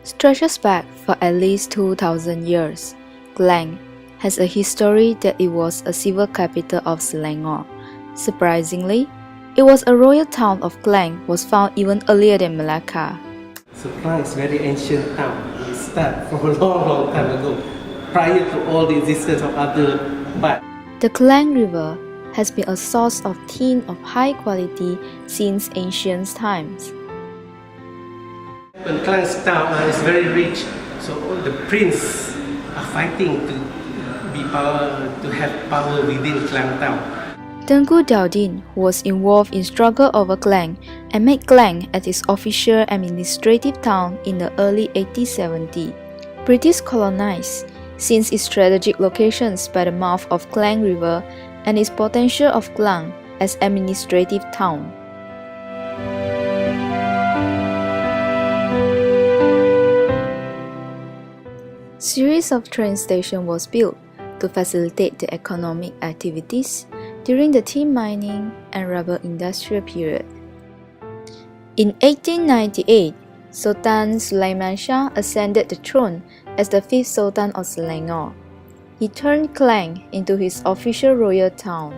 stretches back for at least 2,000 years. Klang has a history that it was a civil capital of Selangor. Surprisingly, it was a royal town of Klang was found even earlier than Malacca. So Klang is a very ancient town. It started from a long time ago, prior to all the existence of other parts. The Klang River has been a source of tin of high quality since ancient times. When Klang's town is very rich, so all the princes are fighting to have power within Klang town. Tengku Daudin was involved in struggle over Klang and made Klang as its official administrative town in the early 1870s. British colonized since its strategic locations by the mouth of Klang River and its potential of Klang as administrative town. Series of train station was built to facilitate the economic activities during the tin mining and rubber industrial period. In 1898, Sultan Sulaiman Shah ascended the throne as the fifth Sultan of Selangor. He turned Klang into his official royal town.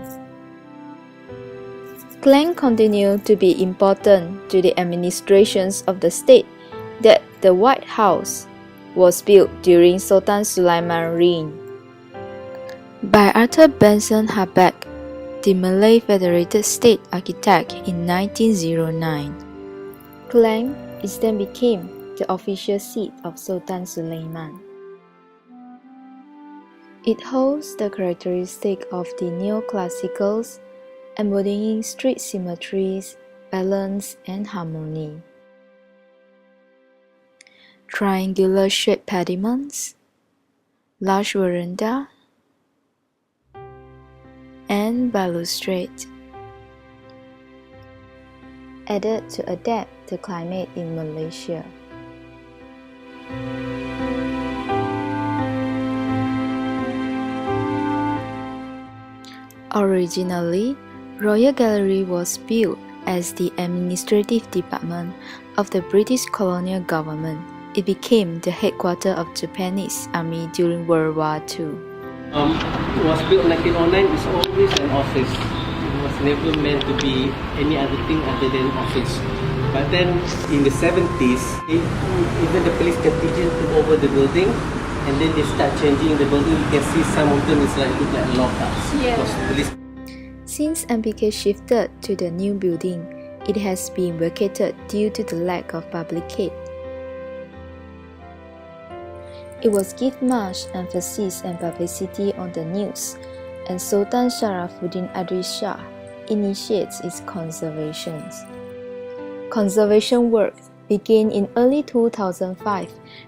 Klang continued to be important to the administrations of the state that the White House was built during Sultan Sulaiman's reign. By Arthur Benson Habak, the Malay Federated State architect in 1909. Klang then became the official seat of Sultan Sulaiman. It holds the characteristic of the neoclassicals, embodying strict symmetries, balance, and harmony. Triangular shaped pediments, large veranda, and balustrade, added to adapt the climate in Malaysia. Originally, Royal Gallery was built as the administrative department of the British colonial government. It became the headquarters of Japanese Army during World War II. It was built in 1909. It's always an office. It was never meant to be any other thing other than office. But then in the 70s, even the police contingent took over the building, and then they start changing the building. You can see some of them look like lockups. Yeah. Since MPK shifted to the new building, it has been vacated due to the lack of public aid. It was given much emphasis and publicity on the news, and Sultan Sharafuddin Adris Shah initiates its conservation. Conservation work began in early 2005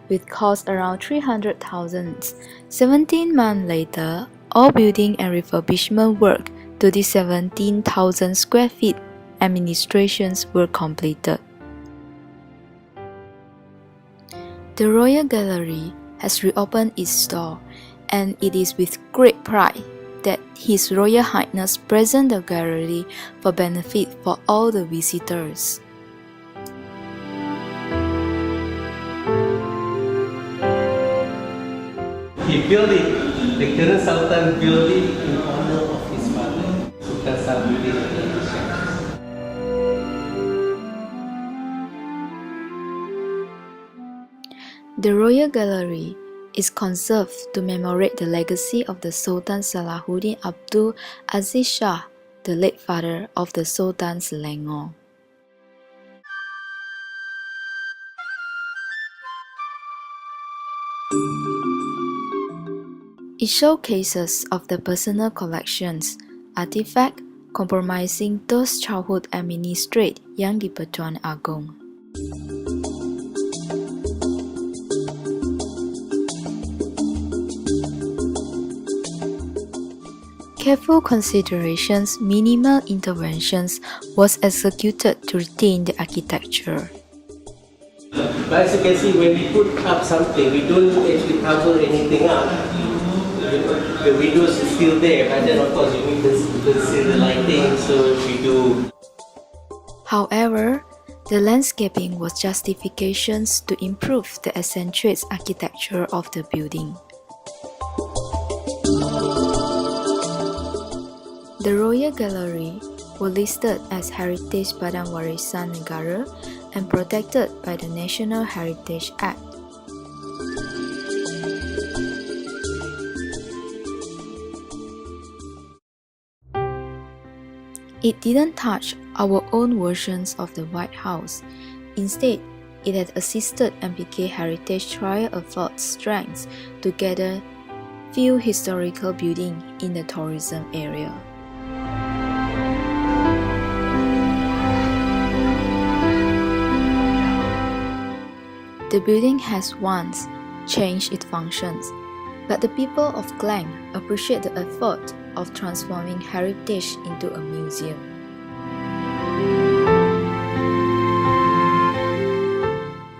with cost around 300,000. 17 months later, all building and refurbishment work to the 17,000 square feet administrations were completed. The Royal Gallery has reopened its door, and it is with great pride that His Royal Highness presents the gallery for benefit for all the visitors. He built it, the current Sultan built it in honor of his father, Sultan Salahuddin. The Royal Gallery is conserved to commemorate the legacy of the Sultan Salahuddin Abdul Aziz Shah, the late father of the Sultan Selangor. It showcases of the personal collections, artifacts comprising those childhood administrate yang di-Pertuan Agong. Careful considerations, minimal interventions was executed to retain the architecture. But as you can see, when we put up something, we don't actually cover anything up. The windows is still there, but then of course you need to see the lighting, so we do. However, The landscaping was justifications to improve the eccentric architecture of the building. The Royal Gallery were listed as Heritage Badan Warisan Negara and protected by the National Heritage Act. It didn't touch our own versions of the White House. Instead, it had assisted MPK Heritage Trial Efforts strengths to gather few historical buildings in the tourism area. The building has once changed its functions, but the people of Klang appreciate the effort of transforming heritage into a museum.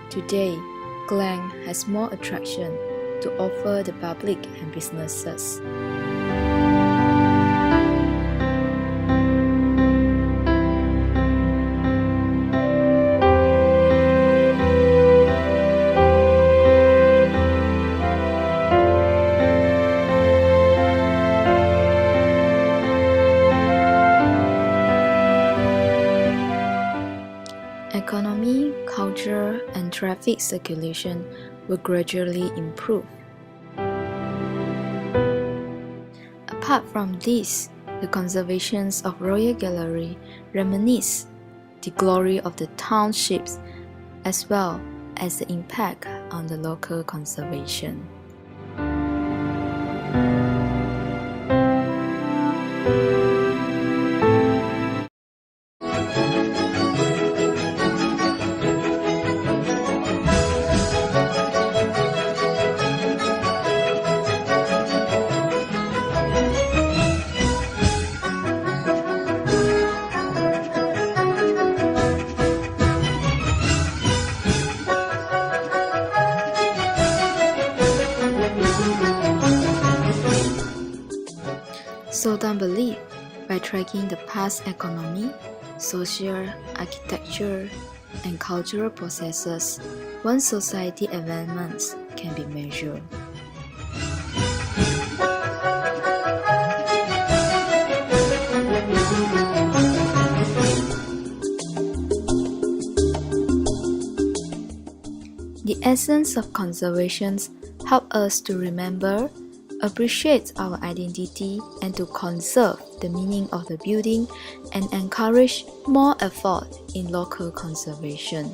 Today, Klang has more attraction to offer the public and businesses. Economy, culture, and traffic circulation will gradually improve. Apart from this, the conservations of Royal Gallery reminisce the glory of the townships as well as the impact on the local conservation. Sultan believed by tracking the past economy, social, architecture, and cultural processes, one society advancements can be measured. The essence of conservation helps us to remember, appreciate our identity, and to conserve the meaning of the building and encourage more effort in local conservation.